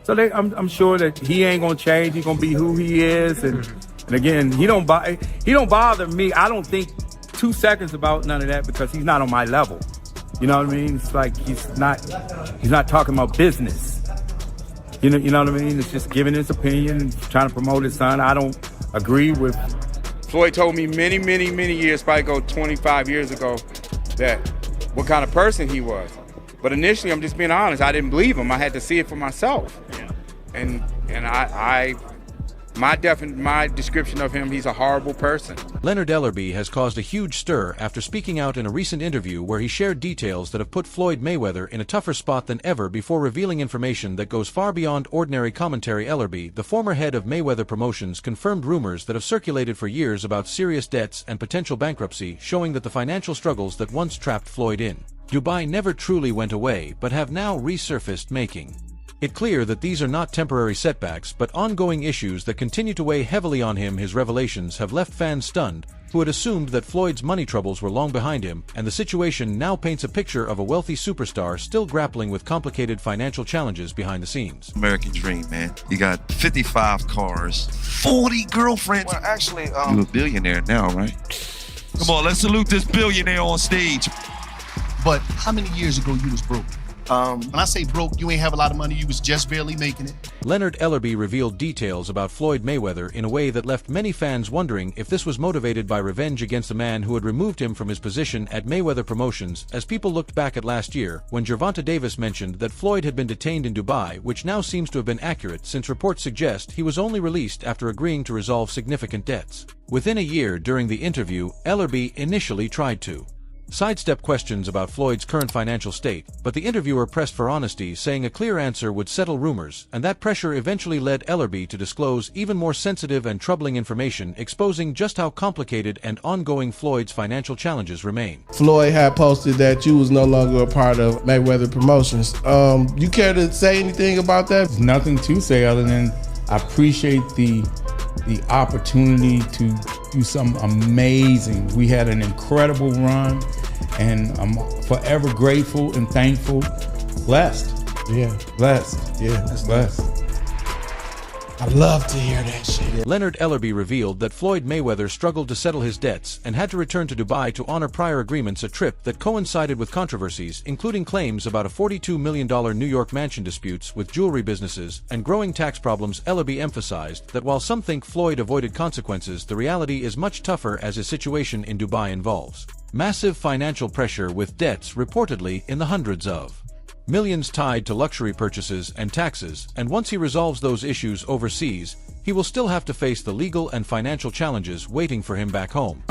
So I'm sure that he ain't gonna change. He's gonna be who he is, and again, he don't bother me. I don't think 2 seconds about none of that because he's not on my level. You know what I mean? It's like he's not talking about business. You know what I mean? It's just giving his opinion, trying to promote his son. I don't agree with. Floyd told me many years, probably 25 years ago, that what kind of person he was. But initially, I'm just being honest, I didn't believe him. I had to see it for myself. Yeah. And my description of him, he's a horrible person. Leonard Ellerbe has caused a huge stir after speaking out in a recent interview where he shared details that have put Floyd Mayweather in a tougher spot than ever before revealing information that goes far beyond ordinary commentary. Ellerbe, the former head of Mayweather Promotions, confirmed rumors that have circulated for years about serious debts and potential bankruptcy, showing that the financial struggles that once trapped Floyd in Dubai never truly went away but have now resurfaced, making it clear that these are not temporary setbacks but ongoing issues that continue to weigh heavily on him. His revelations have left fans stunned, who had assumed that Floyd's money troubles were long behind him, and the situation now paints a picture of a wealthy superstar still grappling with complicated financial challenges behind the scenes. American dream, man. You got 55 cars, 40 girlfriends. Well, actually, you're a billionaire now, right? Come on, let's salute this billionaire on stage. But how many years ago you was broke? When I say broke, you ain't have a lot of money, you was just barely making it. Leonard Ellerbe revealed details about Floyd Mayweather in a way that left many fans wondering if this was motivated by revenge against the man who had removed him from his position at Mayweather Promotions, as people looked back at last year when Gervonta Davis mentioned that Floyd had been detained in Dubai, which now seems to have been accurate since reports suggest he was only released after agreeing to resolve significant debts. Within a year during the interview, Ellerbe initially tried to sidestep questions about Floyd's current financial state, but the interviewer pressed for honesty, saying a clear answer would settle rumors, and that pressure eventually led Ellerbe to disclose even more sensitive and troubling information, exposing just how complicated and ongoing Floyd's financial challenges remain. Floyd had posted that you was no longer a part of Mayweather Promotions. You care to say anything about that? There's nothing to say other than I appreciate the opportunity to do something amazing. We had an incredible run, and I'm forever grateful and thankful. Blessed. Yeah. Blessed. Yeah. That's blessed. Nice. I love to hear that shit. Leonard Ellerbe revealed that Floyd Mayweather struggled to settle his debts and had to return to Dubai to honor prior agreements, a trip that coincided with controversies, including claims about a $42 million New York mansion, disputes with jewelry businesses, and growing tax problems. Ellerbe emphasized that while some think Floyd avoided consequences, the reality is much tougher, as his situation in Dubai involves massive financial pressure with debts reportedly in the hundreds of millions tied to luxury purchases and taxes, and once he resolves those issues overseas, he will still have to face the legal and financial challenges waiting for him back home.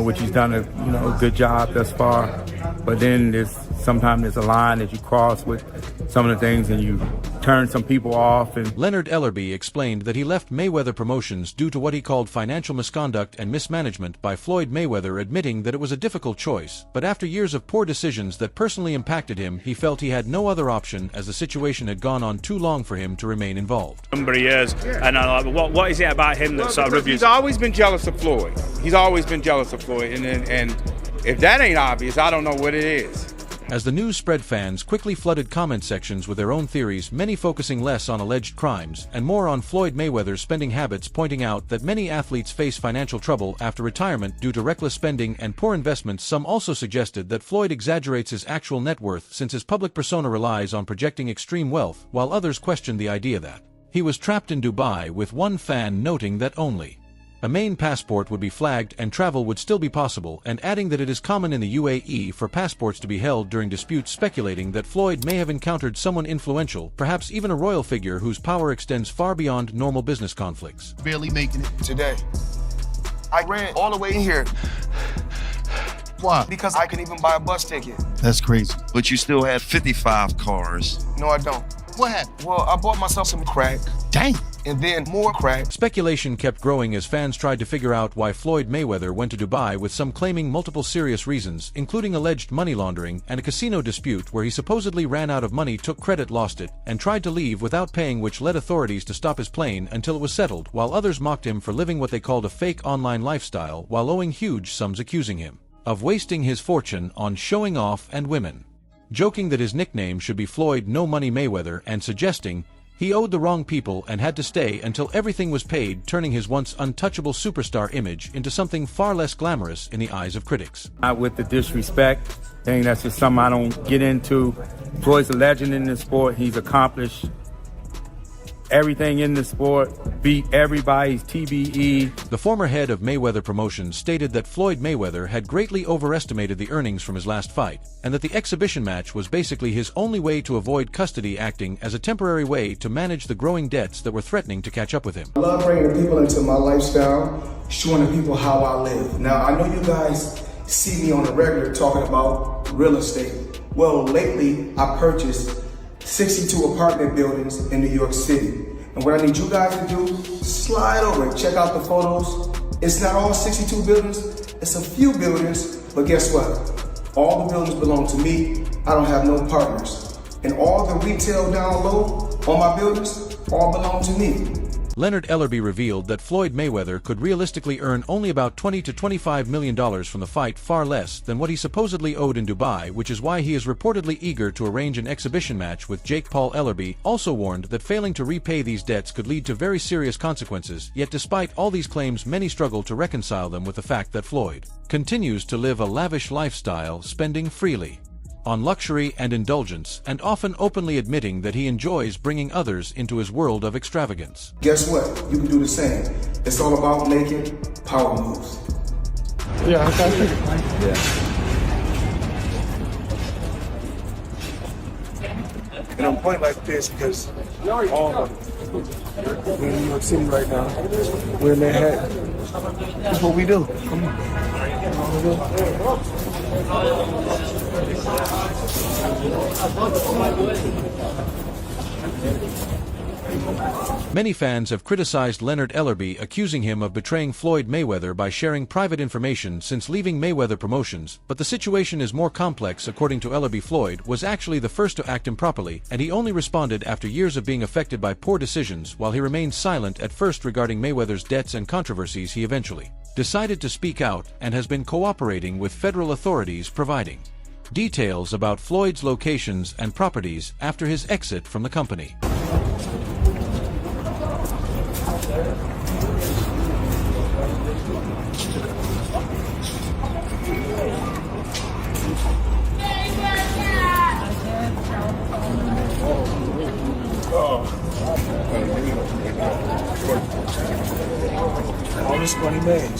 Which he's done a good job thus far, but then sometimes there's a line that you cross with some of the things and you turn some people off. And Leonard Ellerbe explained that he left Mayweather Promotions due to what he called financial misconduct and mismanagement by Floyd Mayweather, admitting that it was a difficult choice, but after years of poor decisions that personally impacted him, he felt he had no other option, as the situation had gone on too long for him to remain involved. Number of years, and I'm like, what is it about him that sort of reviews? He's always been jealous of Floyd. He's always been jealous of Floyd, and if that ain't obvious, I don't know what it is. As the news spread, fans quickly flooded comment sections with their own theories, many focusing less on alleged crimes and more on Floyd Mayweather's spending habits, pointing out that many athletes face financial trouble after retirement due to reckless spending and poor investments. Some also suggested that Floyd exaggerates his actual net worth since his public persona relies on projecting extreme wealth, while others questioned the idea that he was trapped in Dubai, with one fan noting that only a main passport would be flagged and travel would still be possible, and adding that it is common in the UAE for passports to be held during disputes, speculating that Floyd may have encountered someone influential, perhaps even a royal figure whose power extends far beyond normal business conflicts. Barely making it. Today, I ran all the way in here. Why? Because I couldn't even buy a bus ticket. That's crazy. But you still had 55 cars. No, I don't. What happened? Well, I bought myself some crack. Dang. And then more crack. Speculation kept growing as fans tried to figure out why Floyd Mayweather went to Dubai, with some claiming multiple serious reasons, including alleged money laundering and a casino dispute where he supposedly ran out of money, took credit, lost it, and tried to leave without paying, which led authorities to stop his plane until it was settled, while others mocked him for living what they called a fake online lifestyle while owing huge sums, accusing him of wasting his fortune on showing off and women. joking that his nickname should be Floyd No Money Mayweather and suggesting he owed the wrong people and had to stay until everything was paid, turning his once untouchable superstar image into something far less glamorous in the eyes of critics. Not with the disrespect thing, that's just something I don't get into. Floyd's a legend in the sport. He's accomplished everything in the sport, beat everybody's TBE. The former head of Mayweather Promotions stated that Floyd Mayweather had greatly overestimated the earnings from his last fight, and that the exhibition match was basically his only way to avoid custody, acting as a temporary way to manage the growing debts that were threatening to catch up with him. I love bringing the people into my lifestyle, showing the people how I live. Now, I know you guys see me on the regular talking about real estate. Well, lately, I purchased 62 apartment buildings in New York City. And what I need you guys to do, slide over and check out the photos. It's not all 62 buildings, it's a few buildings, but guess what? All the buildings belong to me. I don't have no partners. And all the retail down low on my buildings all belong to me. Leonard Ellerbe revealed that Floyd Mayweather could realistically earn only about $20 to $25 million from the fight, far less than what he supposedly owed in Dubai, which is why he is reportedly eager to arrange an exhibition match with Jake Paul. Ellerbe also warned that failing to repay these debts could lead to very serious consequences, yet despite all these claims, many struggle to reconcile them with the fact that Floyd continues to live a lavish lifestyle, spending freely on luxury and indulgence, and often openly admitting that he enjoys bringing others into his world of extravagance. Guess what? You can do the same. It's all about making power moves. Yeah, okay. And I'm pointing like this because all of us, we're in New York City right now. We're in Manhattan. That's what we do. Come on. Many fans have criticized Leonard Ellerbe, accusing him of betraying Floyd Mayweather by sharing private information since leaving Mayweather Promotions, but the situation is more complex. According to Ellerbe, Floyd was actually the first to act improperly, and he only responded after years of being affected by poor decisions. While he remained silent at first regarding Mayweather's debts and controversies, he eventually decided to speak out and has been cooperating with federal authorities, providing details about Floyd's locations and properties after his exit from the company. All this money made.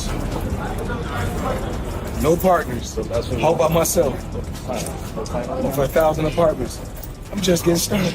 No partners. All by myself. Over 1,000 apartments. I'm just getting started.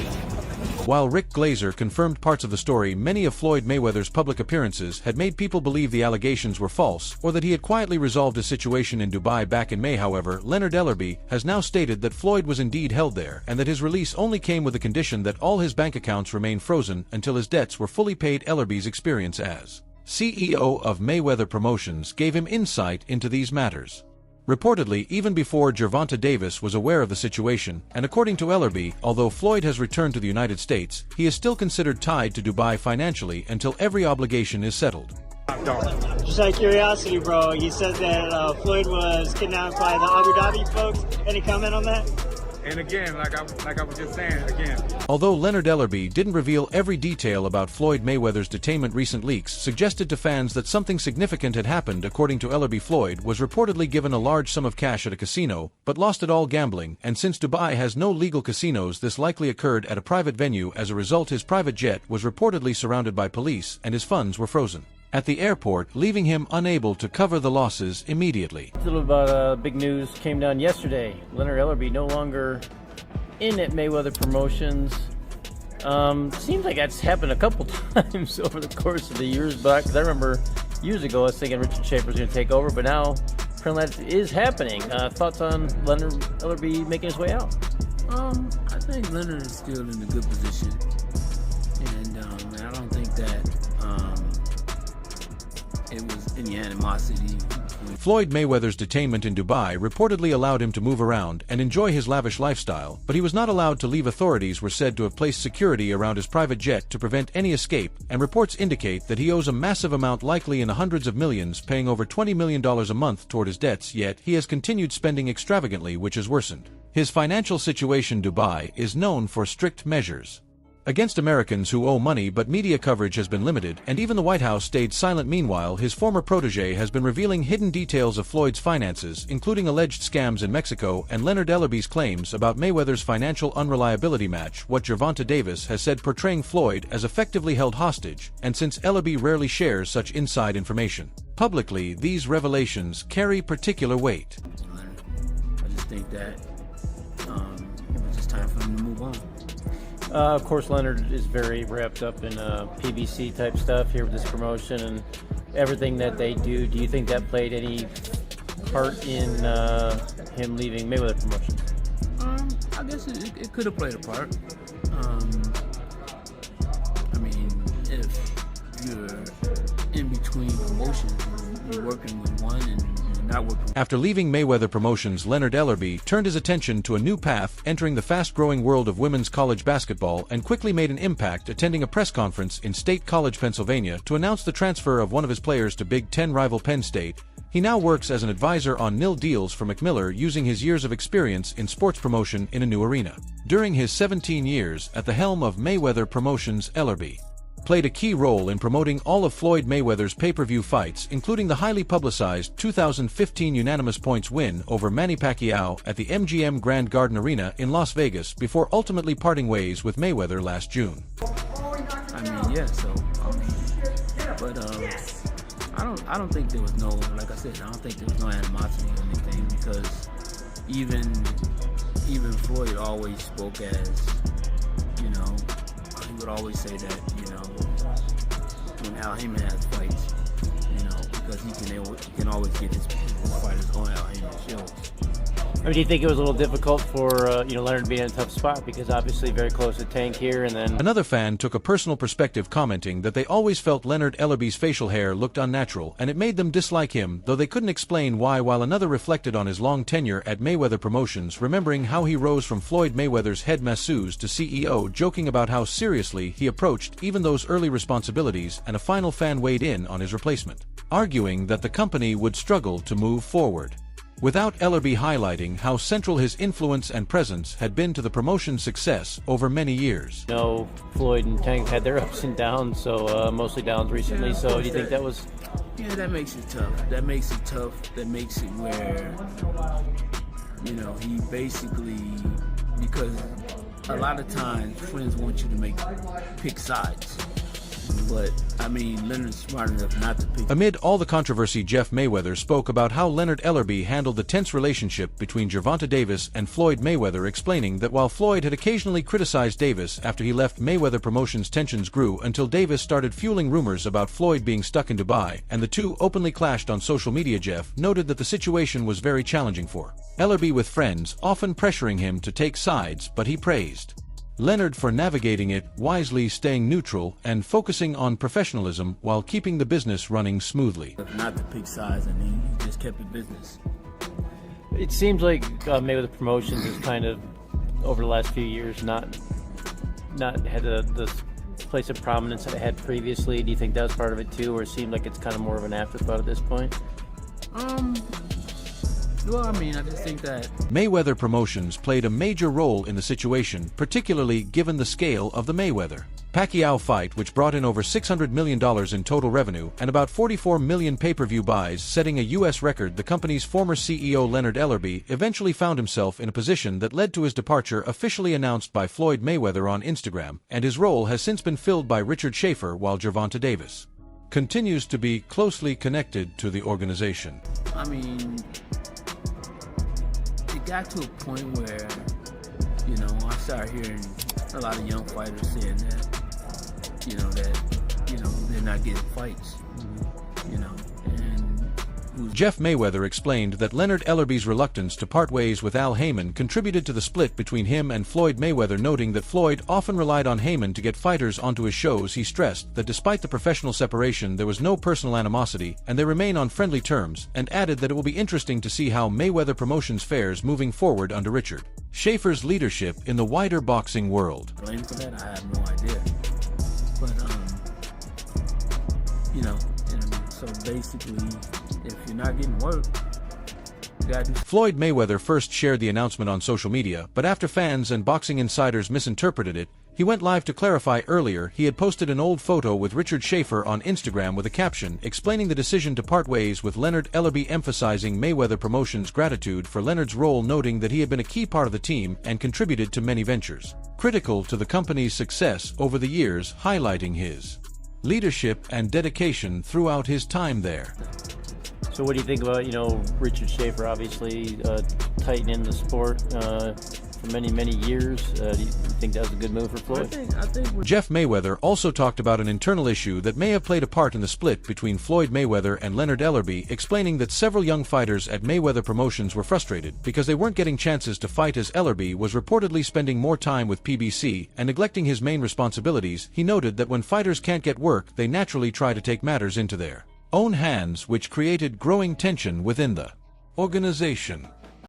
While Rick Glazer confirmed parts of the story, many of Floyd Mayweather's public appearances had made people believe the allegations were false, or that he had quietly resolved his situation in Dubai back in May. However, Leonard Ellerbe has now stated that Floyd was indeed held there, and that his release only came with the condition that all his bank accounts remain frozen until his debts were fully paid. Ellerbe's experience as CEO of Mayweather Promotions gave him insight into these matters. Reportedly, even before Gervonta Davis was aware of the situation, and according to Ellerbe, although Floyd has returned to the United States, he is still considered tied to Dubai financially until every obligation is settled. Just out of curiosity, bro, you said that Floyd was kidnapped by the Abu Dhabi folks. Any comment on that? And again, like I was just saying, again. Although Leonard Ellerbe didn't reveal every detail about Floyd Mayweather's detainment, recent leaks suggested to fans that something significant had happened. According to Ellerbe, Floyd was reportedly given a large sum of cash at a casino, but lost it all gambling, and since Dubai has no legal casinos, this likely occurred at a private venue. As a result, his private jet was reportedly surrounded by police, and his funds were frozen at the airport, leaving him unable to cover the losses immediately. A little about big news came down yesterday. Leonard Ellerbe no longer in at Mayweather Promotions. Seems like that's happened a couple times over the course of the years back. Because I remember years ago I was thinking Richard Schaefer was going to take over, but now apparently that is happening. Thoughts on Leonard Ellerbe making his way out? I think Leonard is still in a good position, and I don't think that it was any animosity. Floyd Mayweather's detainment in Dubai reportedly allowed him to move around and enjoy his lavish lifestyle, but he was not allowed to leave. Authorities were said to have placed security around his private jet to prevent any escape, and reports indicate that he owes a massive amount, likely in the hundreds of millions, paying over $20 million a month toward his debts, yet he has continued spending extravagantly, which has worsened His financial situation Dubai is known for strict measures against Americans who owe money, but media coverage has been limited, and even the White House stayed silent. Meanwhile, his former protege has been revealing hidden details of Floyd's finances, including alleged scams in Mexico and Leonard Ellerbe's claims about Mayweather's financial unreliability match what Gervonta Davis has said, portraying Floyd as effectively held hostage, and since Ellerbe rarely shares such inside information publicly, these revelations carry particular weight. I just think that it was just time for him to move on. Of course, Leonard is very wrapped up in PBC type stuff here with this promotion and everything that they do. Do you think that played any part in him leaving Mayweather Promotions? I guess it could have played a part. I mean, if you're in between promotions, you're working with one and not working. After leaving Mayweather Promotions, Leonard Ellerbe turned his attention to a new path, entering the fast-growing world of women's college basketball, and quickly made an impact, attending a press conference in State College, Pennsylvania, to announce the transfer of one of his players to Big Ten rival Penn State. He now works as an advisor on nil deals for McMillar, using his years of experience in sports promotion in a new arena. During his 17 years at the helm of Mayweather Promotions, Ellerbe played a key role in promoting all of Floyd Mayweather's pay-per-view fights, including the highly publicized 2015 unanimous points win over Manny Pacquiao at the MGM Grand Garden Arena in Las Vegas, before ultimately parting ways with Mayweather last June. I mean, yeah, so, but I don't think there was no, like I said, I don't think there was no animosity or anything, because even Floyd always spoke as, you know, he would always say that, you know, when Al Heyman has fights, you know, because he can always get his fighters on Al Heyman's shows. I mean, do you think it was a little difficult for Leonard being in a tough spot, because obviously very close to Tank here, and then another fan took a personal perspective, commenting that they always felt Leonard Ellerbe's facial hair looked unnatural, and it made them dislike him, though they couldn't explain why, while another reflected on his long tenure at Mayweather Promotions, remembering how he rose from Floyd Mayweather's head masseuse to CEO, joking about how seriously he approached even those early responsibilities, and a final fan weighed in on his replacement, arguing that the company would struggle to move forward without Ellerbe, highlighting how central his influence and presence had been to the promotion's success over many years. No, Floyd and Tank had their ups and downs, so mostly downs recently. Yeah, so do you think that was? Yeah, that makes it tough. That makes it tough. That makes it where, you know, he basically, because a lot of times friends want you to pick sides. But, I mean, Leonard's smart enough not to pick. Amid all the controversy, Jeff Mayweather spoke about how Leonard Ellerbe handled the tense relationship between Gervonta Davis and Floyd Mayweather, explaining that while Floyd had occasionally criticized Davis after he left Mayweather Promotions, tensions grew until Davis started fueling rumors about Floyd being stuck in Dubai, and the two openly clashed on social media. Jeff noted that the situation was very challenging for Ellerbe, with friends often pressuring him to take sides, but he praised Leonard for navigating it wisely, staying neutral and focusing on professionalism while keeping the business running smoothly. Not to pick sides, and he just kept it business. It seems like Mayweather Promotions has kind of, over the last few years, not had the place of prominence that it had previously. Do you think that was part of it too, or it seemed like it's kind of more of an afterthought at this point? Well, I mean, I just think that Mayweather Promotions played a major role in the situation, particularly given the scale of the Mayweather-Pacquiao fight, which brought in over $600 million in total revenue and about 44 million pay-per-view buys, setting a U.S. record. The company's former CEO Leonard Ellerbe eventually found himself in a position that led to his departure, officially announced by Floyd Mayweather on Instagram, and his role has since been filled by Richard Schaefer, while Gervonta Davis continues to be closely connected to the organization. I mean, it got to a point where, you know, I started hearing a lot of young fighters saying that, you know, they're not getting fights, you know, Jeff Mayweather explained that Leonard Ellerbe's reluctance to part ways with Al Heyman contributed to the split between him and Floyd Mayweather, noting that Floyd often relied on Heyman to get fighters onto his shows. He stressed that despite the professional separation, there was no personal animosity and they remain on friendly terms, and added that it will be interesting to see how Mayweather Promotions fares moving forward under Richard Schaefer's leadership in the wider boxing world. Blame for that, I have no idea. But, you know, and so basically, if you're not getting work, Floyd Mayweather first shared the announcement on social media, but after fans and boxing insiders misinterpreted it, he went live to clarify earlier he had posted an old photo with Richard Schaefer on Instagram with a caption explaining the decision to part ways with Leonard Ellerbe, emphasizing Mayweather Promotions' gratitude for Leonard's role, noting that he had been a key part of the team and contributed to many ventures critical to the company's success over the years, highlighting his leadership and dedication throughout his time there. So what do you think about, Richard Schaefer, obviously tightening the sport for many years? Do you think that was a good move for Floyd? I think Jeff Mayweather also talked about an internal issue that may have played a part in the split between Floyd Mayweather and Leonard Ellerbe, explaining that several young fighters at Mayweather Promotions were frustrated because they weren't getting chances to fight, as Ellerbe was reportedly spending more time with PBC and neglecting his main responsibilities. He noted that when fighters can't get work, they naturally try to take matters into their own hands, which created growing tension within the organization.